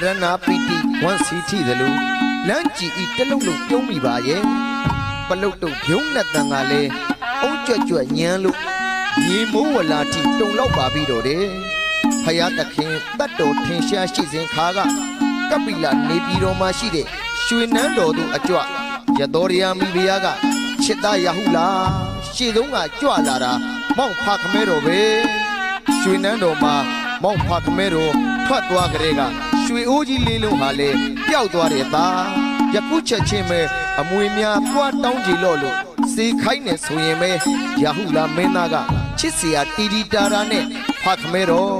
ရဏပီတိဝမ်စီတီသလိုလမ်းကြည်ဤတလုံးလုံးပြုံးမိပါရဲ့ပလုတ်တုတ်ဖြုံးနဲ့တန်ကလည်းအုံးကြွကြွညမ်းလို့ရေမိုးဝလာတိတုံလောက်ပါပြီးတော့တယ်ဖယားသခင်တတ်တော်ထင်ရှားရှိစဉ်ခါကကပိလနေပြည်တော်မှာရှိတဲ့ရွှေနန်းတော်သူအကြွရတော်ရမီဘုရားကချစ်သားရဟုလားရှေ့ဆုံးကကြွလာတာမောက်ဖခမဲတော်ပဲရွှေနန်းတော်မှာမောက်ဖခမဲတော်ထွက်သွားကြတဲ့ကရွှေအိုးကြီးလေးလုံးဟာလေပျောက်သွားတဲ့သားယခုချက်ချင်းပဲအမွေများတွားတောင်းကြလို့စေခိုင်းနေဆိုရင်ပဲရဟုလားမင်းသားကချစ်စရာတီတီတာတာနဲ့ဖခမဲတော်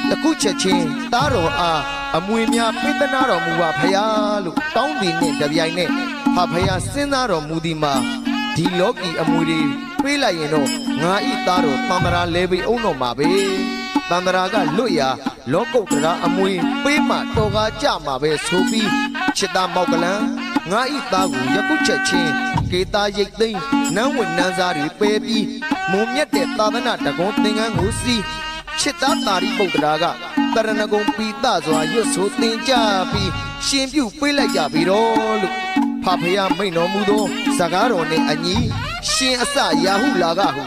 ယခုချက်ချင်းသားတော်အားအမွေများပိသနာတော်မူပါဖယားလို့တောင်းသည်နဲ့တပြိုင်နဲ့ဖယားစဉ်းစားတော်မူသည်မှာဒီလောကီအမွေတွေပေးလိုက်ရင်တော့ငါဤသားတော်တမ္မရာလဲပြီးအောင်တော်မှာပဲတမ္မရာကလွတ်ရာလောကုတ္တရာအမွေပေးမှတော်ကားကြမှာပဲဆိုပြီးချစ်သားမောက်ကလန်ငါဤသားကိုယခုချက်ချင်းကေတာရိတ်သိမ်းနန်းဝင်နန်းစားတွေပဲပြီးမုံမြတ်တဲ့သာသနာတကုံသင်္ကန်းကိုစီးချစ်သားတာရိပုတ္တရာကတရဏဂုံပီတစွာရွတ်ဆိုသင်ကြပြီးရှင်ပြုပေးလိုက်ကြပြီတော့လို့ဖဖယားမိန်တော်မူသောစကားတော်နဲ့အညီရှင်အစရာဟုလာကဟု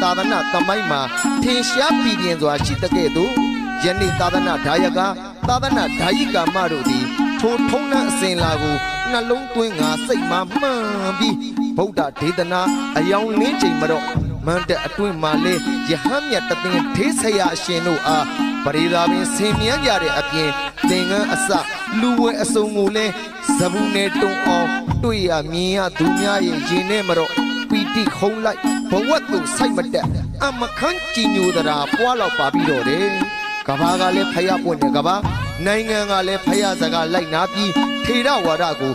သာသနာသမိုင်းမှာထင်ရှားပြည်ပြင်းစွာရှိတဲ့ကဲ့သို့ယနေ့သာသနာဒါယကသာသနာဓာယိကာမတို့သည်ထိုထုံးနှံအစဉ်လာကိုနှလုံးသွင်းငါစိတ်မှာမှန်ပြီးဗုဒ္ဓဒေသနာအယောင်လင်းချိန်မှာတော့မန္တအတွင်းမှာလေယဟန်မြတ်တပင်ထေးဆရာအရှင်တို့အားပရိသာပင်ဆင်မြန်းကြတဲ့အပြင်သင်္ကန်းအစလူဝဲအစုံကိုလဲဇဘူးနဲ့တုံအောင်တွေ့ရမြင်ရသူများရဲ့ရင်ထဲမှာတော့ပီတိခုံးလိုက်ဘဝတ်သူစိုက်မတက်အမခန်းကြည်ညိုသရာပွားလောက်ပါပြီးတော့တယ်ကဘာကလည်းဖယားပွင့်တယ်ကဘာနိုင်ငံကလည်းဖယားစကားလိုက်နာပြီးထေရဝါဒကို